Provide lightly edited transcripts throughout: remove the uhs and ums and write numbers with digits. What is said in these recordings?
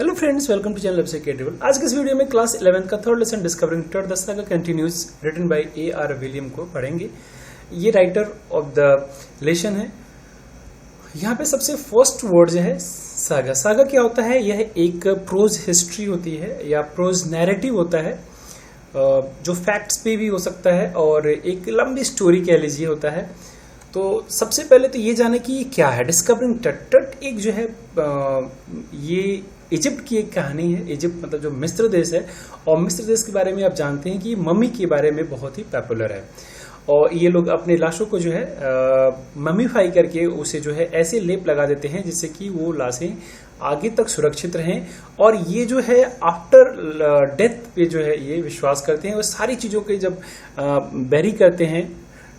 Hello friends, welcome to channel website creative. आज के इस वीडियो में क्लास 11 का third lesson discovering Tut the saga continues written by A.R. William को पढ़ेंगे। ये राइटर ऑफ द लेसन है। यहाँ पे सबसे फर्स्ट वर्ड जो है सागा। सागा क्या होता है? यह एक प्रोज हिस्ट्री होती है या प्रोज नैरेटिव होता है जो फैक्ट्स पे भी हो सकता है और एक लंबी स्टोरी कह लीजिए होता है। तो सबसे पहले तो ये जाने कि ये क्या है। डिस्कवरिंग टट। टट एक जो है ये इजिप्ट की एक कहानी है। इजिप्ट मतलब जो मिस्र देश है, और मिस्र देश के बारे में आप जानते हैं कि मम्मी के बारे में बहुत ही पॉपुलर है। और ये लोग अपने लाशों को जो है मम्मीफाई करके उसे जो है ऐसे लेप लगा देते हैं जिससे कि वो लाशें आगे तक सुरक्षित रहें। और ये जो है आफ्टर डेथ पे जो है ये विश्वास करते हैं। और सारी चीज़ों के जब बैरी करते हैं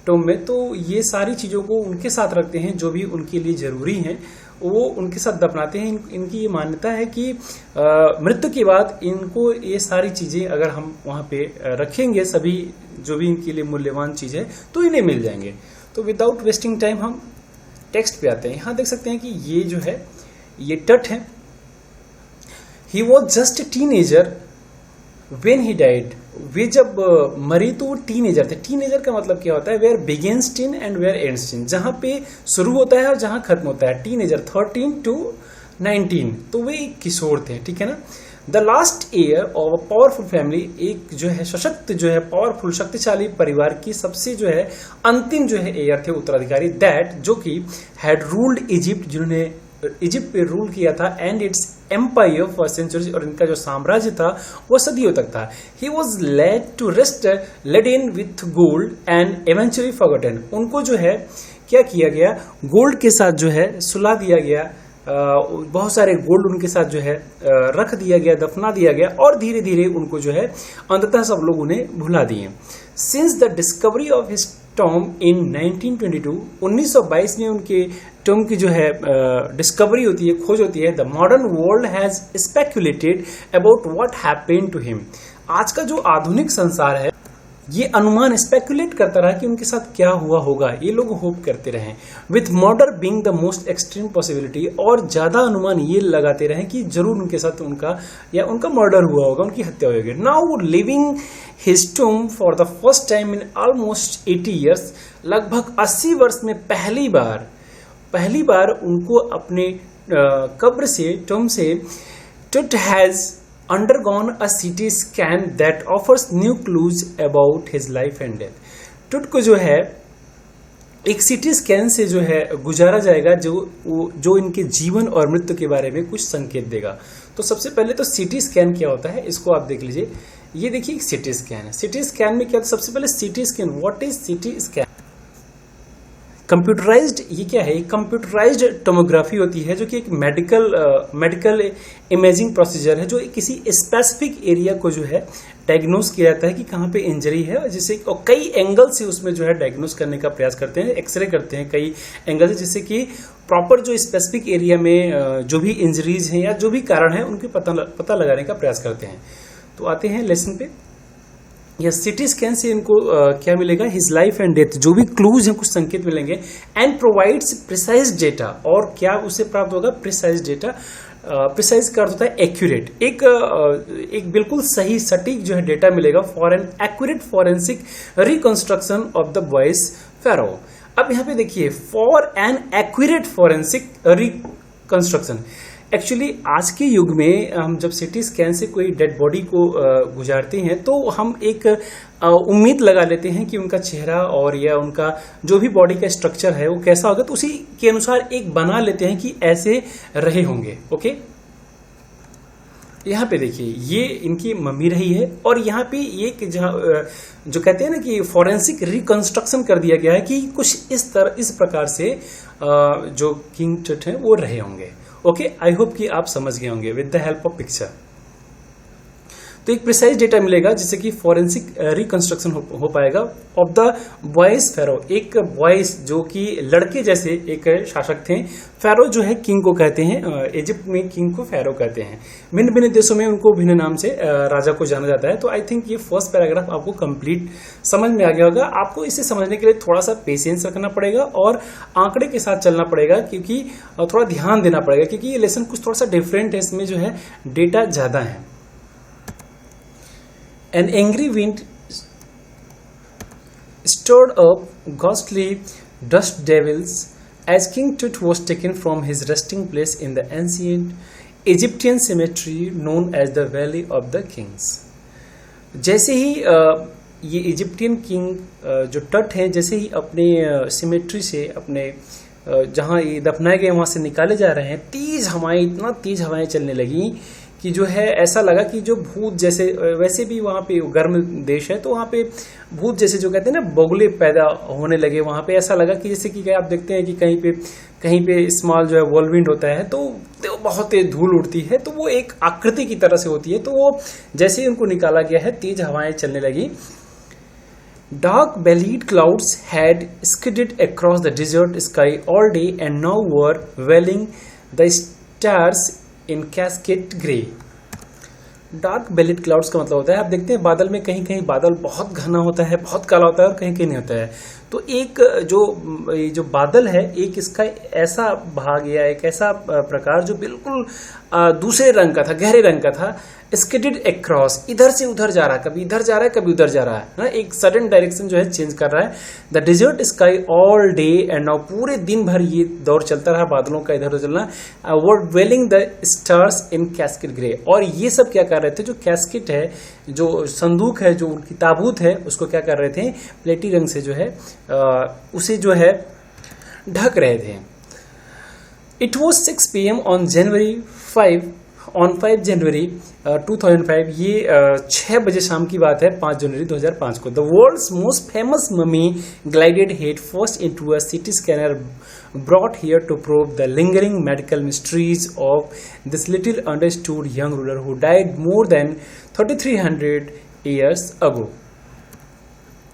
टोम में, तो ये सारी चीज़ों को उनके साथ रखते हैं जो भी उनके लिए ज़रूरी हैं, वो उनके साथ दफनाते हैं। इनकी ये मान्यता है कि मृत्यु के बाद इनको ये सारी चीज़ें अगर हम वहाँ पे रखेंगे, सभी जो भी इनके लिए मूल्यवान चीज़ है, तो इन्हें मिल जाएंगे। तो विदाउट वेस्टिंग टाइम हम टेक्स्ट पे आते हैं। यहाँ देख सकते हैं कि ये जो है ये टट है। He was just teenager when he died. वे जब मरी तो वो टीनेजर थे। टीनेजर का मतलब क्या होता है? Where begins teen and where ends teen. जहां पे शुरू होता है और जहां खत्म होता है। टीनेजर 13 to 19, तो वे एक किशोर थे, ठीक है ना। The last year of a powerful family, एक जो है सशक्त जो है पावरफुल शक्तिशाली परिवार की सबसे जो है अंतिम जो है एयर थे, उत्तराधिकारी। दैट जो कि हैड रूल्ड इजिप्ट, जिन्होंने इजिप्ट पे रूल किया था, and its empire for centuries, और इनका जो साम्राज्य था वो सदियों तक था। He was led to rest laden with gold and eventually forgotten. उनको जो है क्या किया गया? गोल्ड के साथ जो है सुला दिया गया। बहुत सारे गोल्ड उनके साथ जो है रख दिया गया, दफना दिया गया, और धीरे धीरे उनको जो है अंततः सब लोग उन्हें भुला दिए। Since the discovery of his tomb in 1922, 1922 में उनके टॉम की जो है डिस्कवरी होती है, खोज होती है। The modern world has speculated about what happened to him. आज का जो आधुनिक संसार है ये अनुमान स्पेकुलेट करता रहा कि उनके साथ क्या हुआ होगा। ये लोग होप करते रहे, with murder being the most extreme possibility, और ज्यादा अनुमान ये लगाते रहे कि जरूर उनके साथ उनका मर्डर हुआ होगा, उनकी हत्या हुई होगी। Now living his tomb for the first time in almost 80 years, लगभग 80 वर्ष में पहली बार उनको अपने कब्र से, टूम से, टुट has undergone a CT scan that offers new clues about his life and death. टुट को जो है एक CT स्कैन से जो है गुजारा जाएगा जो इनके जीवन और मृत्यु के बारे में कुछ संकेत देगा। तो सबसे पहले तो CT स्कैन क्या होता है इसको आप देख लीजिए। ये देखिए एक CT स्कैन है। CT स्कैन में क्या? सबसे पहले CT scan, what is CT scan? Computerised, ये क्या है? कंप्यूटराइज्ड टोमोग्राफी होती है जो कि एक मेडिकल इमेजिंग प्रोसीजर है जो किसी स्पेसिफिक एरिया को जो है डायग्नोस किया जाता है कि कहाँ पे इंजरी है, जिससे और कई एंगल से उसमें जो है डायग्नोस करने का प्रयास करते हैं। एक्सरे करते हैं कई एंगल से, जिससे कि प्रॉपर जो स्पेसिफिक एरिया में जो भी इंजरीज हैं या जो भी कारण है उनके पता लगाने का प्रयास करते हैं। तो आते हैं लेसन पे। या CT स्कैन से इनको क्या मिलेगा? हिज लाइफ एंड डेथ, जो भी क्लूज हैं, कुछ संकेत मिलेंगे। एंड प्रोवाइड्स प्रिसाइज डेटा, और क्या उसे प्राप्त होगा? Precise data. प्रिसाइज का अर्थ होता है एक्यूरेट, एक बिल्कुल सही सटीक जो है डेटा मिलेगा for an accurate forensic reconstruction of the boy's pharaoh. अब यहाँ पे देखिए, for an accurate forensic reconstruction. Actually आज के युग में हम जब CT स्कैन से कोई डेड बॉडी को गुजारते हैं तो हम एक उम्मीद लगा लेते हैं कि उनका चेहरा और या उनका जो भी बॉडी का स्ट्रक्चर है वो कैसा होगा, तो उसी के अनुसार एक बना लेते हैं कि ऐसे रहे होंगे। ओके, यहाँ पे देखिए ये इनकी मम्मी रही है, और यहाँ पे ये जो कहते हैं ना कि फॉरेंसिक रिकंस्ट्रक्शन कर दिया गया है कि कुछ इस प्रकार से जो किंग टट है वो रहे होंगे। ओके, आई होप कि आप समझ गए होंगे with the help of picture. तो एक प्रिसाइज डेटा मिलेगा जिससे कि फॉरेंसिक रिकंस्ट्रक्शन हो पाएगा ऑफ द बॉयज फेरो। एक बॉयज जो कि लड़के जैसे एक शासक थे। फेरो जो है किंग को कहते हैं, इजिप्ट में किंग को फेरो कहते हैं। भिन्न भिन्न देशों में उनको भिन्न नाम से राजा को जाना जाता है। तो आई थिंक ये फर्स्ट पैराग्राफ आपको कंप्लीट समझ में आ गया होगा। आपको इसे समझने के लिए थोड़ा सा पेशेंस रखना पड़ेगा और आंकड़े के साथ चलना पड़ेगा, क्योंकि थोड़ा ध्यान देना पड़ेगा, क्योंकि ये लेसन कुछ थोड़ा सा डिफरेंट है, इसमें जो है डेटा ज्यादा है। An angry wind stirred up ghostly dust devils as King Tut was taken from his resting place in the ancient Egyptian cemetery known as the Valley of the Kings। जैसे ही ये Egyptian king जो टट है, जैसे ही अपने symmetry से, अपने जहाँ ये दफनाए गए वहाँ से निकाले जा रहे हैं, तेज हवाएं, इतना तेज हवाएं चलने लगी कि जो है ऐसा लगा कि जो भूत जैसे, वैसे भी वहाँ पे गर्म देश है तो वहाँ पे भूत जैसे जो कहते हैं ना बगुले पैदा होने लगे। वहाँ पे ऐसा लगा कि जैसे कि आप देखते हैं कि कहीं पे स्मॉल जो है वॉलविंड होता है तो बहुत तेज धूल उड़ती है, तो वो एक आकृति की तरह से होती है। तो वो जैसे ही उनको निकाला गया है, तेज हवाएं चलने लगी। Dark bellied clouds had skidded across the desert sky all day and now were veiling the stars in cascade grey। Dark bellied clouds का मतलब होता है, आप देखते हैं बादल में कहीं कहीं बादल बहुत घना होता है, बहुत काला होता है, और कहीं कहीं नहीं होता है। तो एक जो बादल है, एक इसका ऐसा भाग या एक ऐसा प्रकार जो बिल्कुल दूसरे रंग का था, गहरे रंग का था। स्किडेड अक्रॉस, इधर से उधर जा रहा है, कभी इधर जा रहा है, कभी उधर जा रहा है ना, एक सडन डायरेक्शन जो है चेंज कर रहा है। The dessert sky all day and now, पूरे दिन भर ये दौर चलता रहा बादलों का इधर उधर चलना। Were wailing the stars in casket grey, और ये सब क्या कर रहे थे, जो कैस्केट है, जो संदूक है, जो उनकी ताबूत है, उसको क्या कर रहे थे, प्लेटी रंग से जो है उसे जो है ढक रहे थे। It was 6 PM on January 5 जनवरी 2005, ये 6 बजे शाम की बात है, 5 जनवरी 2005 को। The world's most famous mummy glided head first into a CT scanner brought here to probe the lingering medical mysteries of this little understood young ruler who died more than 3300 years ago।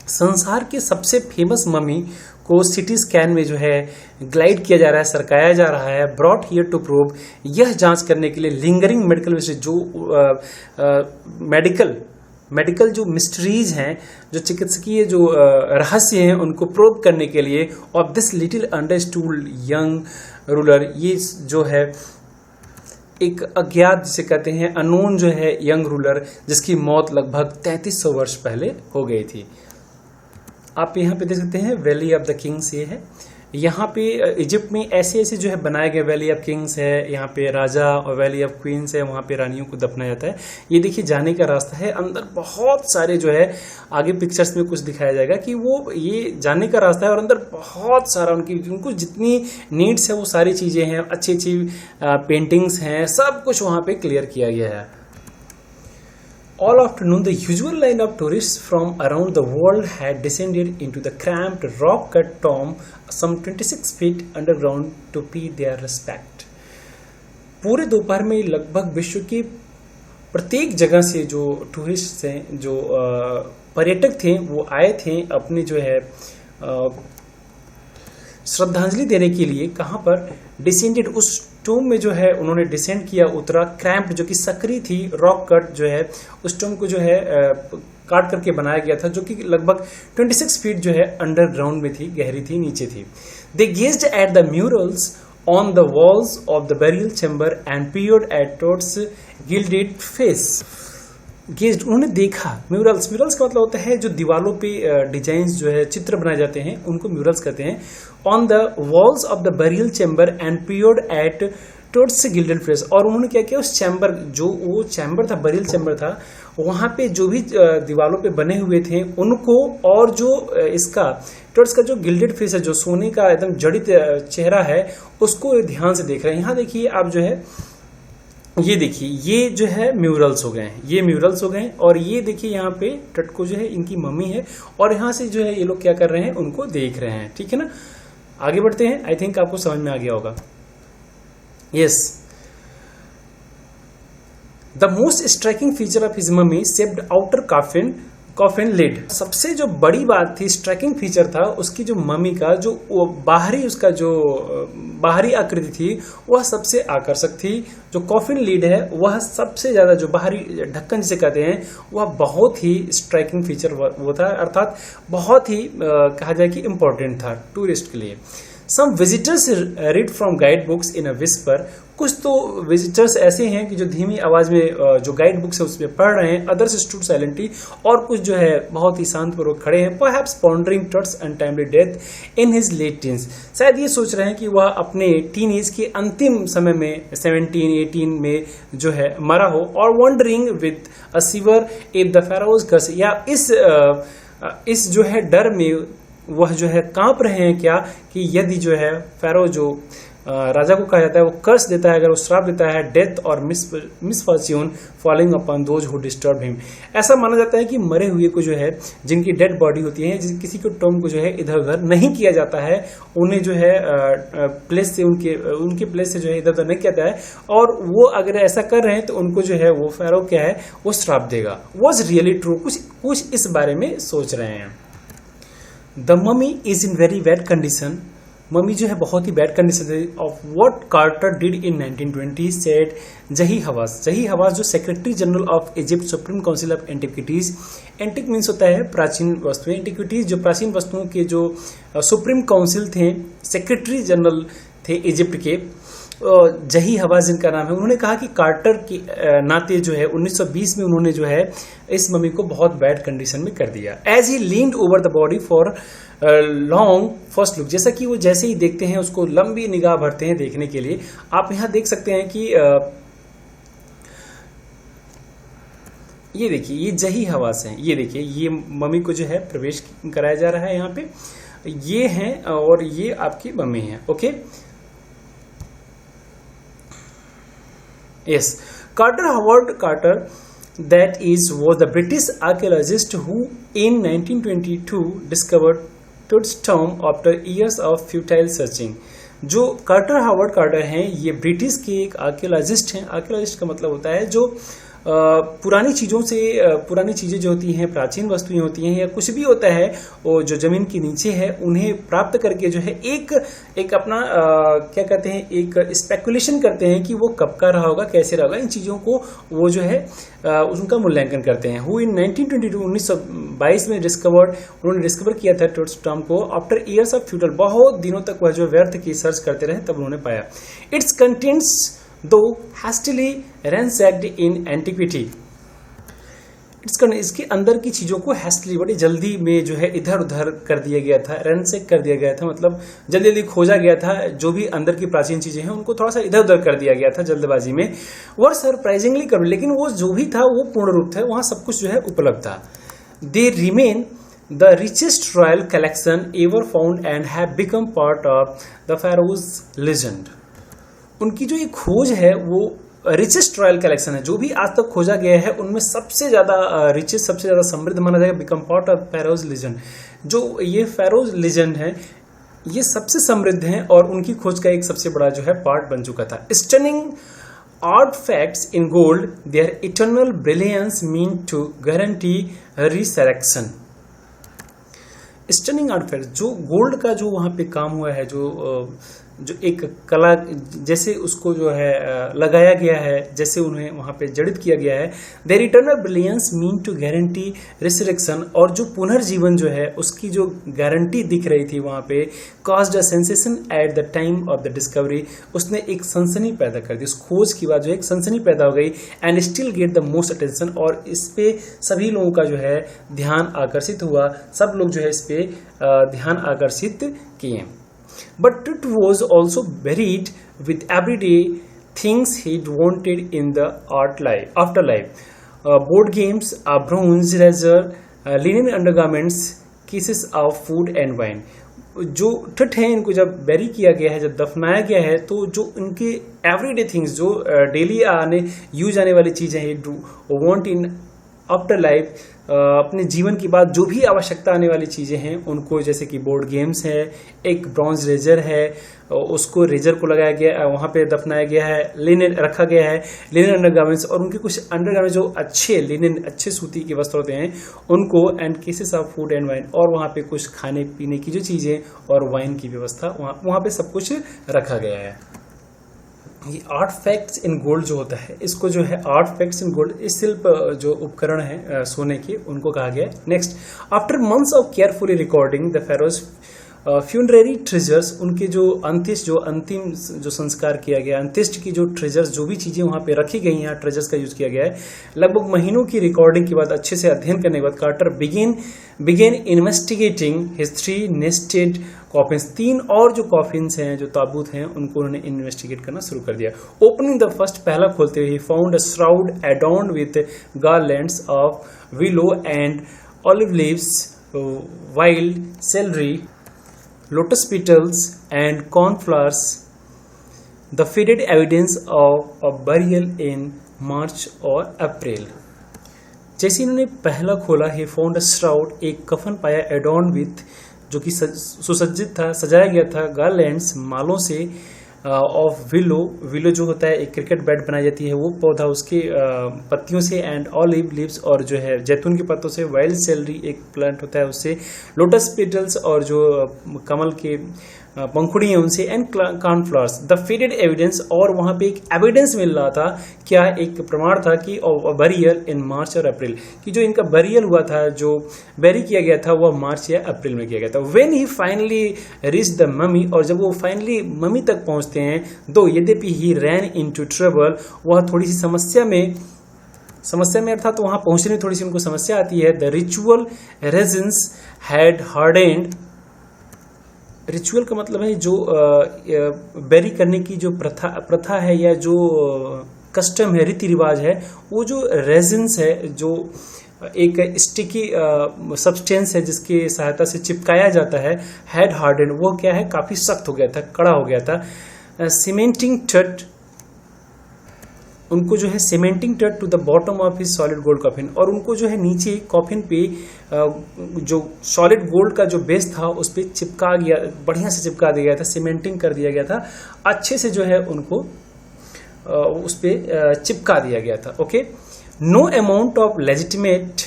संसार के सबसे famous mummy को CT scan में जो है glide किया जा रहा है, सरकाया जा रहा है। ब्रॉट हियर टू प्रूव, यह जांच करने के लिए लिंगरिंग मेडिकल मिस्ट्री, जो मेडिकल जो मिस्ट्रीज हैं, जो चिकित्सकीय जो रहस्य हैं, उनको प्रोब करने के लिए of this little understood young ruler, ये जो है एक अज्ञात जिसे कहते हैं, अननोन जो है यंग रूलर, जिसकी मौत लगभग 3300 वर्ष पहले हो गई थी। आप यहाँ पे देख सकते हैं वैली ऑफ द किंग्स, ये है। यहाँ पे इजिप्ट में ऐसे ऐसे जो है बनाए गए वैली ऑफ किंग्स है, यहाँ पे राजा, और वैली ऑफ क्वींस है, वहाँ पे रानियों को दफनाया जाता है। ये देखिए जाने का रास्ता है, अंदर बहुत सारे जो है, आगे पिक्चर्स में कुछ दिखाया जाएगा कि वो ये जाने का रास्ता है, और अंदर बहुत सारा उनको जितनी नीड्स है वो सारी चीजें हैं, अच्छी अच्छी पेंटिंग्स हैं, सब कुछ वहाँ पे क्लियर किया गया है। All afternoon, the usual line of tourists from around the world had descended into the cramped rock-cut tomb some 26 feet underground to pay their respect। पूरे दोपहर में लगभग विश्व की प्रत्येक जगह से जो टूरिस्ट हैं, जो पर्यटक थे, वो आए थे अपनी जो है श्रद्धांजलि देने के लिए। कहाँ पर? डिसेंडेड, उस टूम में जो है उन्होंने डिसेंड किया, उतरा। क्रैम्प्ड, जो कि सकरी थी, रॉक कट जो है, उस टूम को जो है काट करके बनाया गया था, जो कि लगभग 26 फीट जो है अंडरग्राउंड में थी, गहरी थी, नीचे थी। They gazed at the murals on the walls of the burial chamber and peered at Tut's gilded face. Gazed, उन्होंने देखा। म्यूरल्स का मतलब होता है जो दीवालों पे डिजाइन्स जो है, चित्र बनाए जाते हैं, उनको म्यूरल्स कहते हैं। On the walls of the burial chamber and peered at Tut's gilded face, और उन्होंने क्या किया, उस चैम्बर, जो वो चैम्बर था, बेरियल चैम्बर था, वहां पे जो भी दीवालों पे बने हुए थे उनको, और जो इसका टॉट्स का जो गिल्डेड फेस है, जो सोने का एकदम जड़ित चेहरा है, उसको ध्यान से देख रहे हैं। यहाँ देखिए आप जो है, ये देखिए, ये जो है म्यूरल्स हो गए हैं, ये म्यूरल्स हो गए हैं। और ये देखिए यहाँ पे टट को जो है इनकी मम्मी है, और यहाँ से जो है ये लोग क्या कर रहे हैं, उनको देख रहे हैं। ठीक है ना, आगे बढ़ते हैं। आई थिंक आपको समझ में आ गया होगा। Yes, the most striking feature of his mummy shaped outer coffin lid. सबसे जो बड़ी बात थी, स्ट्राइकिंग फीचर था उसकी जो ममी का जो बाहरी, उसका जो बाहरी आकृति थी वह सबसे आकर्षक थी। जो कॉफिन लिड है वह सबसे ज्यादा, जो बाहरी ढक्कन जिसे कहते हैं, वह बहुत ही स्ट्राइकिंग फीचर वो था, अर्थात बहुत ही कहा जाए कि इम्पोर्टेंट था टूरिस्ट के लिए। Some visitors read from guide books in a whisper. कुछ तो विजिटर्स ऐसे हैं कि जो धीमी आवाज में जो गाइड बुक्स है उसमें पढ़ रहे हैं। अदर्स स्टूड साइलेंटली, और कुछ जो है बहुत ही शांतपूर्वक खड़े हैं। Perhaps pondering Tut's untimely death in his late teens. शायद ये सोच रहे हैं कि वह अपने टीन एज के अंतिम समय में 17-18 में जो है मरा हो। और wondering with a shiver if the pharaoh's curse, या इस जो है डर में वह जो है कांप रहे हैं क्या कि यदि जो है फेरो जो राजा को कहा जाता है वो कर्स देता है, अगर वो श्राप देता है, डेथ और misfortune following upon those who disturb him. ऐसा माना जाता है कि मरे हुए को जो है, जिनकी डेड बॉडी होती है, किसी को टॉम को जो है इधर उधर नहीं किया जाता है, उन्हें जो है प्लेस से उनके प्लेस से जो है इधर उधर नहीं किया जाता है। और वो अगर ऐसा कर रहे हैं तो उनको जो है वो फेरो क्या है वो श्राप देगा। वॉज रियली ट्रू, कुछ इस बारे में सोच रहे हैं। The mummy is in very bad condition. Mummy जो है बहुत ही बैड कंडीशन है। Of what Carter did in 1920 said Zahi Hawass जो secretary general of Egypt supreme council of antiquities. Antique means होता है प्राचीन वस्तुएं, एंटिक्विटीज जो प्राचीन वस्तुओं के जो सुप्रीम काउंसिल थे, सेक्रेटरी जनरल थे इजिप्ट के, जही हवास जिनका नाम है, उन्होंने कहा कि कार्टर के नाते जो है 1920 में उन्होंने जो है इस मम्मी को बहुत बैड कंडीशन में कर दिया। As he leaned over the body for long first look, जैसा कि वो जैसे ही देखते हैं उसको लंबी निगाह भरते हैं देखने के लिए। आप यहां देख सकते हैं कि ये देखिए ये जही हवास है, ये देखिए ये मम्मी को जो है प्रवेश कराया जा रहा है यहाँ पे, ये हैं और ये आपकी मम्मी है। Okay, yes, Howard Carter, that is, was the British archaeologist who in 1922 discovered Toots tomb after years of futile searching. जो कार्टर हावर्ड कार्टर हैं ये ब्रिटिश के एक आर्कियोलॉजिस्ट हैं। आर्कियोलॉजिस्ट का मतलब होता है जो पुरानी चीजें जो होती हैं, प्राचीन वस्तुएं होती हैं या कुछ भी होता है वो जो जमीन के नीचे है, उन्हें प्राप्त करके जो है एक अपना क्या कहते हैं, एक स्पेकुलेशन करते हैं कि वो कब का रहा होगा, कैसे रहा होगा। इन चीजों को वो जो है उनका मूल्यांकन करते हैं। हु इन 1922 में उन्होंने डिस्कवर किया था टूट्स टॉम को। आफ्टर ईयर्स ऑफ फ्यूटल, बहुत दिनों तक वह जो व्यर्थ की सर्च करते रहे, तब उन्होंने पाया। इट्स कंटेंट्स दो hastily ransacked in antiquity, इसके अंदर की चीजों को hastily बड़ी जल्दी में जो है इधर उधर कर दिया गया था, ransack कर दिया गया था, मतलब जल्दी जल्दी खोजा गया था। जो भी अंदर की प्राचीन चीजें हैं उनको थोड़ा सा इधर उधर कर दिया गया था जल्दबाजी में। वर सरप्राइजिंगली कर, लेकिन वो जो भी था वो पूर्ण रूप था, वहां सब कुछ जो है उपलब्ध था। They remain the richest royal collection ever found and have become part of the Feroz legend. उनकी जो ये खोज है वो रिचेस्ट रॉयल कलेक्शन है, जो भी आज तक खोजा गया है उनमें सबसे ज्यादा रिचेस्ट, सबसे ज्यादा समृद्ध माना जाएगा। Become part of Feroz legend, जो ये फेरोज लेजेंड है ये सबसे समृद्ध है और उनकी खोज का एक सबसे बड़ा जो है पार्ट बन चुका था। Stunning artifacts in gold, their eternal brilliance mean to guarantee resurrection. Stunning artifact, जो गोल्ड का जो वहां पे काम हुआ है, जो एक कला जैसे उसको जो है लगाया गया है, जैसे उन्हें वहां पे जड़ित किया गया है। Their eternal brilliance mean to guarantee resurrection, और जो पुनर्जीवन जो है उसकी जो गारंटी दिख रही थी वहां पे, caused a sensation at the time of the discovery, उसने एक सनसनी पैदा कर दी। उस खोज की बाद जो एक सनसनी पैदा हो गई। And still get the most attention, और इस पे सभी लोगों का जो है ध्यान आकर्षित हुआ, सब लोग जो है इस पे ध्यान आकर्षित किए। But it was also buried with everyday things he'd wanted in the afterlife. Board games, a bronze razor, linen undergarments, cases of food and wine. जो ठट है इनको जब बेरी किया गया है, जब दफनाया गया है, तो जो इनके एवरीडे थिंग्स, जो डेली यूज आने वाली चीजें हैं, वांट इन आफ्टर लाइफ अपने जीवन के बाद जो भी आवश्यकता आने वाली चीज़ें हैं उनको, जैसे कि बोर्ड गेम्स है, एक ब्रॉन्ज रेजर है, उसको रेजर को लगाया गया, वहाँ पे दफनाया गया है, लिनेन रखा गया है, लिनेन अंडरगारमेंट्स और उनके कुछ अंडरगारमेंट्स जो अच्छे लिनेन अच्छे सूती के वस्त्र होते हैं उनको, and cases of food and wine, और वहाँ पे कुछ खाने पीने की जो चीज़ें और वाइन की व्यवस्था वहाँ पे सब कुछ रखा गया है। ये आर्ट फैक्ट्स इन गोल्ड जो होता है, इसको जो है आर्ट फैक्ट्स इन गोल्ड, इस शिल्प जो उपकरण है सोने के, उनको कहा गया है। Next, after months of carefully recording the pharaoh's funerary treasures, उनके जो अंतिम जो संस्कार किया गया, अंत्येष्टि की जो ट्रेजर्स, जो भी चीजें वहां पे रखी गई हैं, ट्रेजर्स का यूज किया गया है। लगभग महीनों की रिकॉर्डिंग के बाद, अच्छे से अध्ययन करने के बाद, Carter began investigating his 3 nested coffins, 3 और जो कॉफिन्स हैं, जो ताबूत हैं, उनको उन्होंने इन्वेस्टिगेट करना शुरू कर दिया। ओपनिंग द फर्स्ट, पहला खोलते हुए, he found a shroud adorned with garlands of willow and olive leaves, wild celery, lotus petals and cornflowers, the faded evidence of a burial in March or April। जैसे इन्होंने पहला खोला, he found a shroud, एक कफन पाया, adorned with, जो कि सुसज्जित था, सजाया गया था, garlands, मालों से, ऑफ विलो जो होता है एक क्रिकेट बैट बनाई जाती है वो पौधा, उसके पत्तियों से, एंड ऑलिव लीव्स, और जो है जैतून के पत्तों से, वाइल्ड सेलरी एक प्लांट होता है उससे, लोटस पेटल्स और जो कमल के पंखुड़ी है उनसे, एंड कॉर्नफ्लावर्स, द फेडेड एविडेंस, और वहां पे एक एविडेंस मिल रहा था, क्या एक प्रमाण था कि बरियल इन मार्च और अप्रैल, कि जो इनका बरियल हुआ था, जो बैरी किया गया था, वह मार्च या अप्रैल में किया गया था। When he finally reach the mummy, और जब वो फाइनली ममी तक पहुंचते हैं, दो यद्यपि ही रैन इनटू ट्रबल, वह थोड़ी सी समस्या में अर्थात तो वहां पहुंचने में थोड़ी सी उनको समस्या आती है। The ritual resins had hardened, ritual का मतलब है जो बैरी करने की जो प्रथा है या जो कस्टम है, रीति रिवाज है, वो जो रेजिन्स है, जो एक स्टिकी सब्सटेंस है जिसकी सहायता से चिपकाया जाता है, हैड हार्डेंड, वो क्या है, काफी सख्त हो गया था, कड़ा हो गया था। सीमेंटिंग टट, उनको जो है cementing Tut to the bottom of his solid gold coffin, और उनको जो है नीचे कॉफिन पे जो सॉलिड गोल्ड का जो बेस था उस पे चिपका गया, बढ़िया से चिपका दिया गया था, सीमेंटिंग कर दिया गया था, अच्छे से जो है उनको उस पे चिपका दिया गया था। Okay, no amount of legitimate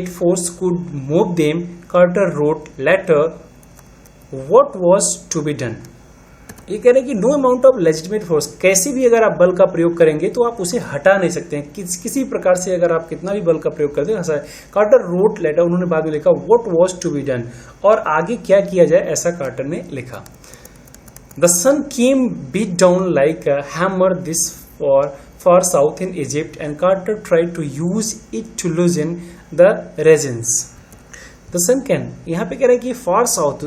force could move them, Carter wrote later what was to be done. ये कह रहे हैं कि no amount of legitimate force, कैसे भी अगर आप बल का प्रयोग करेंगे तो आप उसे हटा नहीं सकते हैं, किसी प्रकार से अगर आप कितना भी बल का प्रयोग करते हैं। कार्टर रोट लेटर, उन्होंने बाद में लिखा what was to be done, और आगे क्या किया जाए ऐसा कार्टर ने लिखा। The sun came beat down like a hammer this far south in Egypt, and Carter tried to use it to loosen the resins. The sun can, यहाँ पे कह रहे हैं कि फार साउथ,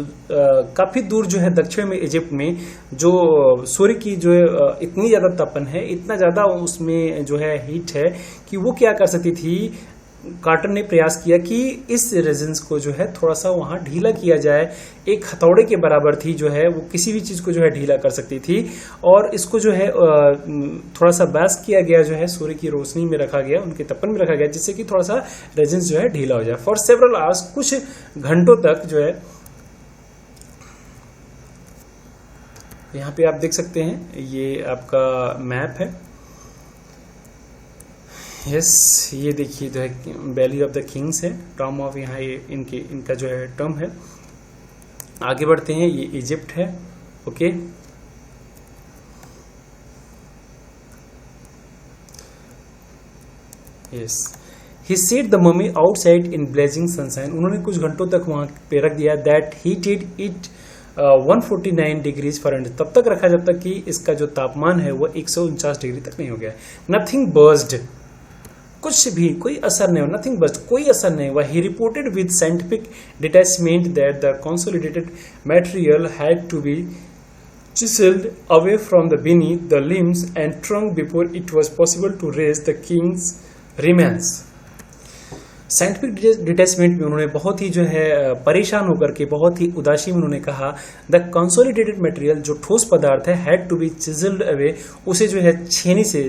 काफी दूर जो है दक्षिण में इजिप्ट में, जो सूर्य की जो इतनी ज्यादा तपन है, इतना ज्यादा उसमें जो है हीट है कि वो क्या कर सकती थी, कार्टर ने प्रयास किया कि इस रेजिन्स को जो है थोड़ा सा वहां ढीला किया जाए, एक हथौड़े के बराबर थी जो है, वो किसी भी चीज को जो है ढीला कर सकती थी, और इसको जो है थोड़ा सा बैस किया गया, जो है सूर्य की रोशनी में रखा गया, उनके तपन में रखा गया, जिससे कि थोड़ा सा रेजिन्स जो है ढीला हो जाए। फॉर सेवरल आवर्स, कुछ घंटों तक जो है, यहाँ पे आप देख सकते हैं ये आपका मैप है, यस ये देखिए जो है वैली ऑफ द किंग्स है, टर्म ऑफ यहाँ ये इनका जो है टर्म है। आगे बढ़ते हैं, ये इजिप्ट है। Okay, yes, he set the mummy outside in blazing sunshine, उन्होंने कुछ घंटों तक वहां पे रख दिया। That heated it 149 degrees Fahrenheit, तब तक रखा जब तक कि इसका जो तापमान है वो 149 डिग्री तक नहीं हो गया। नथिंग बर्स्ट, कुछ भी कोई असर नहीं हुआ, नथिंग बर्स्ट, कोई असर नहीं हुआ। He reported with scientific detachment that the consolidated material had to be chiseled away from the beneath the limbs and trunk before it was possible to raise the king's remains। Scientific detachment में उन्होंने बहुत ही जो है परेशान होकर के, बहुत ही उदासी में उन्होंने कहा, द कंसोलिडेटेड मटेरियल, जो ठोस पदार्थ है, had to be chiselled away, उसे जो है छेनी से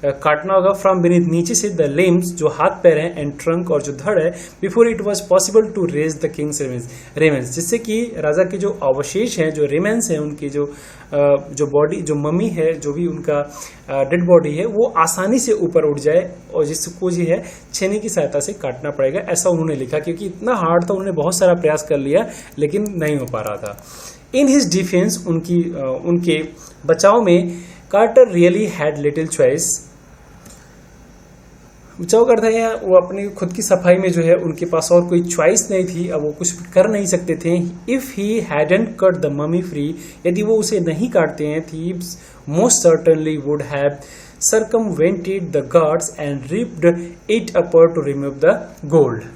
काटना होगा फ्रॉम बीनीथ, नीचे से, द लिम्स जो हाथ पैर हैं, एंड ट्रंक और जो धड़ है, before it was possible to raise the king's remains, जिससे कि राजा के जो अवशेष हैं, जो रेमेंस हैं, उनकी जो बॉडी, जो मम्मी है, जो भी उनका डेड बॉडी है, वो आसानी से ऊपर उठ जाए, और जिसको जो है छेनी की सहायता से काटना पड़ेगा, ऐसा उन्होंने लिखा। क्योंकि इतना हार्ड था, उन्होंने बहुत सारा प्रयास कर लिया लेकिन नहीं हो पा रहा था। इन हिज डिफेंस, उनके बचाव में, Carter really had little choice. बचाव करता है वो अपनी खुद की सफाई में जो है उनके पास और कोई चॉइस नहीं थी, अब वो कुछ कर नहीं सकते थे। If he hadn't cut the mummy free, यदि वो उसे नहीं काटते हैं, thieves most certainly would have circumvented the guards and ripped it apart to remove the gold.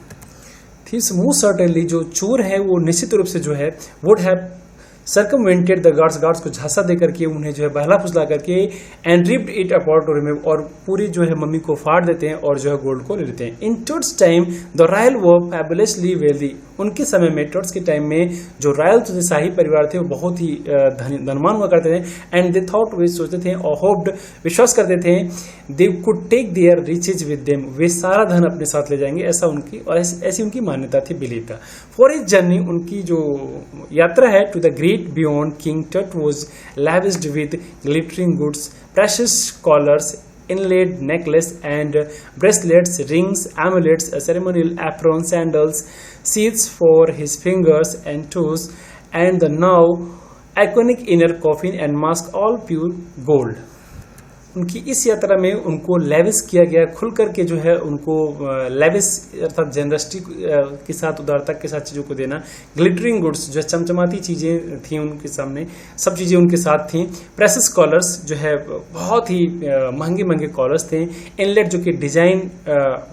Thieves most certainly, जो चोर है वो निश्चित रूप से जो है वुड हैव सर्कमवेंटेड द गार्ड्स को झांसा देकर के, उन्हें जो है बहला फुसला करके, and ripped it apart to remove, और पूरी जो है मम्मी को फाड़ देते हैं और जो है गोल्ड को ले लेते हैं। In Tut's time the royal were fabulously wealthy, उनके समय में, टुट्स के टाइम में जो रॉयल शाही परिवार थे वो बहुत ही धनवान हुआ करते थे। एंड दे थॉट, वे सोचते थे और होप्ड, विश्वास करते थे, they could take their riches with them, वे सारा धन अपने साथ ले जाएंगे, ऐसा उनकी, और ऐसी उनकी मान्यता थी, बिलीव था। फॉर हिज जर्नी, उनकी जो यात्रा है to the great beyond, King Tut was lavished with glittering goods, precious collars, inlaid necklace and bracelets, rings, amulets, a ceremonial apron, sandals, sheaths for his fingers and toes, and the now iconic inner coffin and mask, all pure gold. उनकी इस यात्रा में उनको Levi's किया गया, खुल करके जो है उनको लेविस अर्थात जेनरसिटी के साथ, उदारता के साथ चीज़ों को देना, ग्लिटरिंग गुड्स जो है चमचमाती चीज़ें थी उनके सामने, सब चीज़ें उनके साथ थी। प्रेसिस कॉलर्स जो है बहुत ही महंगे कॉलर्स थे। इनलेट जो कि डिजाइन,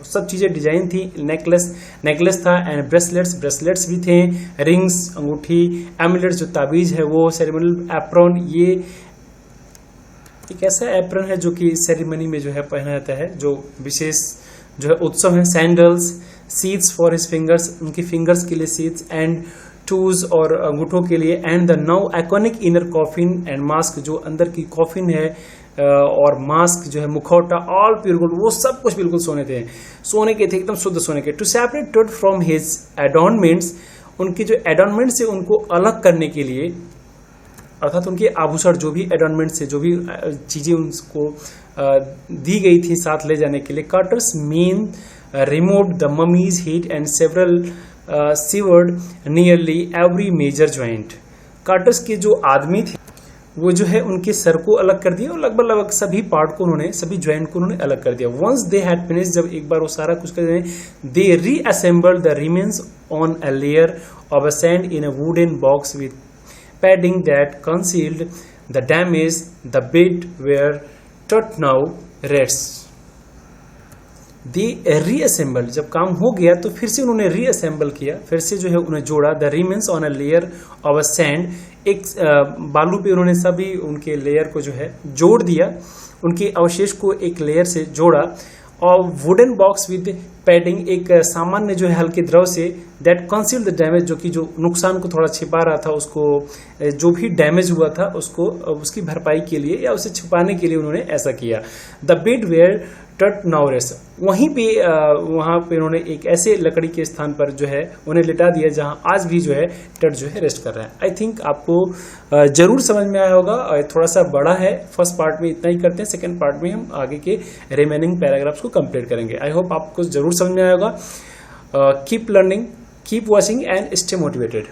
सब चीज़ें डिजाइन थी। नेकलेस था, एंड ब्रेसलेट्स भी थे। रिंग्स, अंगूठी, एमुलेट्स जो ताबीज है वो, सेरेमोनियल एप्रॉन, ये एक ऐसा एप्रन है जो कि सेरेमनी में जो है पहना जाता है, जो विशेष जो है उत्सव है। Sandals, seeds for his fingers, उनकी फिंगर्स के लिए सीड्स, एंड टूज और अंगूठों के लिए, and the now iconic inner coffin and mask, जो अंदर की कॉफिन है और मास्क जो है, मुखौटा, ऑल प्योर गोल्ड, वो सब कुछ बिल्कुल सोने थे, सोने के थे, एकदम शुद्ध सोने के। टू सेपरेट टुट फ्रॉम हिज एडॉर्नमेंट्स, उनकी जो एडॉर्नमेंट से उनको अलग करने के लिए, अर्थात उनके आभूषण, जो भी एडॉर्नमेंट से जो भी चीजें उनको दी गई थी साथ ले जाने के लिए, Carter's men removed the mummy's head and several severed nearly every major joint. Carter's के जो आदमी थे वो जो है उनके सर को अलग कर दिया और लगभग सभी पार्ट को उन्होंने, सभी ज्वाइंट को उन्होंने अलग कर दिया। वंस दे हैड फिनिश्ड, जब एक बार वो सारा कुछ कर दिए, they reassembled the remains on a layer of a sand in a wooden box with padding that concealed the damage, the bed where Tut now rests. They reassembled, जब काम हो गया तो फिर से उन्होंने reassemble किया, फिर से जो है उन्हें जोड़ा। The remains on a layer of a sand, एक बालू पे उन्होंने सभी उनके लेयर को जो है जोड़ दिया, उनके अवशेष को एक लेयर से जोड़ा। और वुडन बॉक्स विद पैडिंग, एक सामान्य जो है हल्के द्रव से, दैट कंसील द डैमेज, जो कि जो नुकसान को थोड़ा छिपा रहा था, उसको जो भी डैमेज हुआ था उसको, उसकी भरपाई के लिए या उसे छुपाने के लिए उन्होंने ऐसा किया। द बेड वेयर टट नाउ रेस्ट, वहीं पे वहां पे उन्होंने एक ऐसे लकड़ी के स्थान पर जो है उन्हें लिटा दिया जहां आज भी जो है टट जो है रेस्ट कर रहा है। आई थिंक आपको जरूर समझ में आया होगा, थोड़ा सा बड़ा है, फर्स्ट पार्ट में इतना ही करते हैं, सेकंड पार्ट में हम आगे के रिमेनिंग पैराग्राफ्स को कंप्लीट करेंगे। आई होप आपको जरूर समझ में आया होगा। Keep learning, keep watching and stay motivated.